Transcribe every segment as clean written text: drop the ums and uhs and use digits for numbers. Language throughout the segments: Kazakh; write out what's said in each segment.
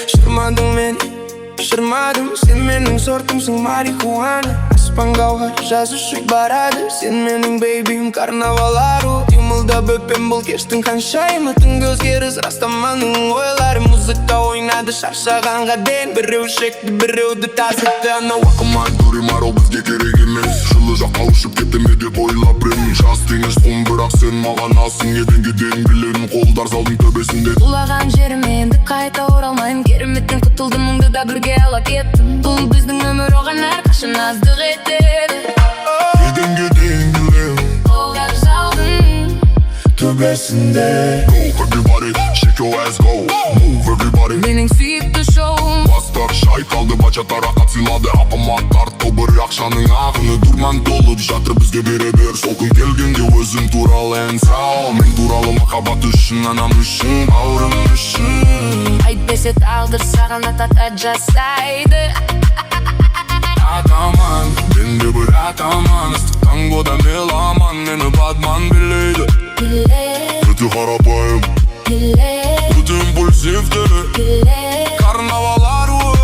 Şırmadın beni, şırmadım. Sen mening sortumsun marihuana. Aspан gauhar jaz uçup barады. Sen mening baby'im karnavalaru. Yımılda bökpem бұл кештің қаншайымы. Түнгі өзгеріс растаманың ойлары. Музыка ойнады шаршағанға дейін. Біреу шекті, біреуді тасытты. Анау ақымай дуримар ол бізге керек емес. Жылы жаққа ұшып кетті ме деп ойлап бірін. Жас теңіз құм бірақ сен маған асың. Еденге дейін білемін қолдар залдың төбесінде. Улаған жеріме енді қайта оралмайым. Кереметтен құтылдым, мұңды да бірге ала кеттім. Бұл біздің өмір оған әрқашан аздық етеді. Еденге дейін білемін Қолдар залдың төбесінде. Go everybody, shake your ass, go Move everybody. Менің сүйікті шоуым. Бастар шайқалды, бачаттар ақат сыйлады. Апаматтар тобыр ақшаның ағыны. Дурман толып жатыр бізге бере бер. Сол күн келгенде өзім туралы ән сал. Мен туралы махаббат үшін, анам үшін, бауырым үшін. Әйтпесе тағдыр саған ата жасайды. Атаман, мен де бір атаман. Ыстық тангода меломан, мені бадман билейді. Өте қарапайым, өте импульсивті, карнавал аруы.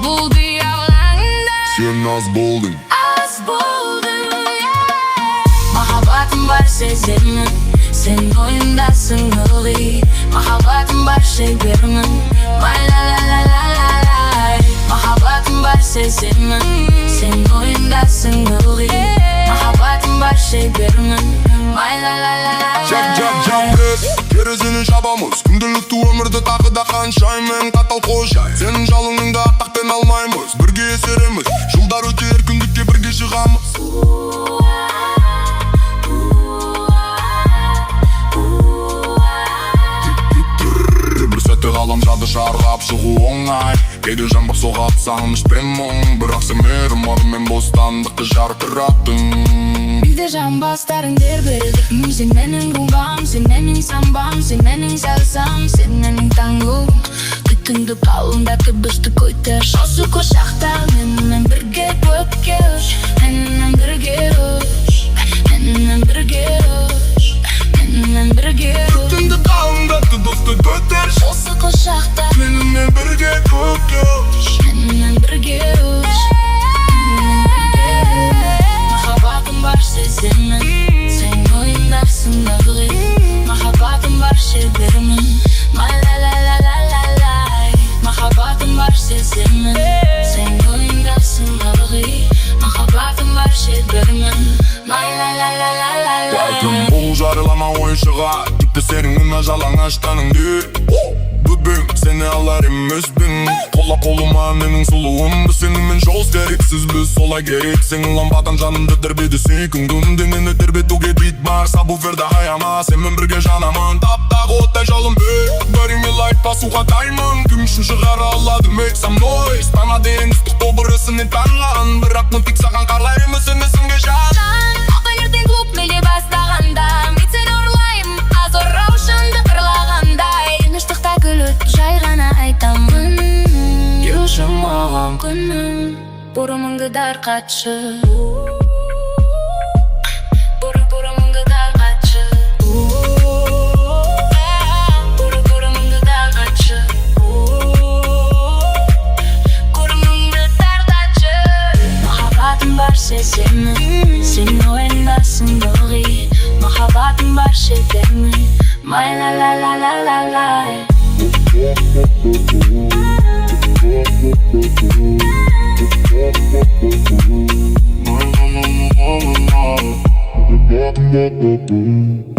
Бұл диалаңда Сен аз болдың, аз болдың. Махаббатым бар сеземін, сен ойындасың ылғи. Махаббатым бар шебермін, май-ла-ла-ла-ла-лай. Махаббатым бар сеземін, сен ойындасың ылғи. Махаббатым бар шебермін, май-ла-ла-ла-лай. жап-жап-жап терезені жабамыз. Күнделікті өмірді тағы да қаншаймен қатал қожай. Сенің жалыныңды аттақпен алмаймыз. Бірге есереміз, жылдар өте еркіндікке бірге шығамыз. Бір сәтті ғаламшарды шарғап шығу оңай. Кейде жаңбыр соғады сағыныш пен мұң. Бірақ сен мейірім мен бостандықты жарқыраттың. Bizde jambastların derbelik. Sen mening rumbam, sen mening sambam, sen mening salsam, sen mening tangum. Bütündü kalında kıbıştı koytar. Şosu koşakta menimle birge köpke uç. Menimle birge uç. Menimle birge uç. Menimle birge uç. Bütündü kalında kıbıştı koytar. Şosu koşakta Menimle birge köpke uç. Menimle birge uç. Махаббатым бар сеземін, сен ойындарсың ылғи. Махаббатым бар шебермін, май-ла-ла-ла-ла-лай. Махаббатым бар сеземін, сен ойындарсың ылғи. Махаббатым бар шебермін, май-ла-ла-ла-ла-лай. Бәлкім бұл жарылама ойшыға. Тіпті сенің мына жалаңаштаныңды. Бүгін сені алар емеспін. Қола қолыма менің сұлуым. Біз сенімен жол керексіз, біз солай керексің. Ламбадан жанымды тербеді сүйкімдім. Денені тербетуге бит бар, сабвуферді аяма. Сенмен бірге жанамын, таптағы оттай жолым бек. Бәріңе лайк басуға даймын. Кім үшін шығара алады мек со мной. Стана дейін үстік тобыр ісінен танған. Бірақ мұн тек саған қарлаймын сенесіңге жан. Ақтаңертең клуб меле бастағанда, мен сені ұрлайым, аз орау шынды ұрлағандай. Тыныштықта күліп жай ғана айтамын. Келші маған Күнім бұрымыңды дарқатшы. Бұрымыңды дарқатшы. Бұрымыңды дарқатшы. Бұрымыңды дарқатшы. Махаббатым бар сеземін, сен ойындасың ылғи. Махаббатым бар шебермін, май-ла-ла-ла-ла-лай. Thank you.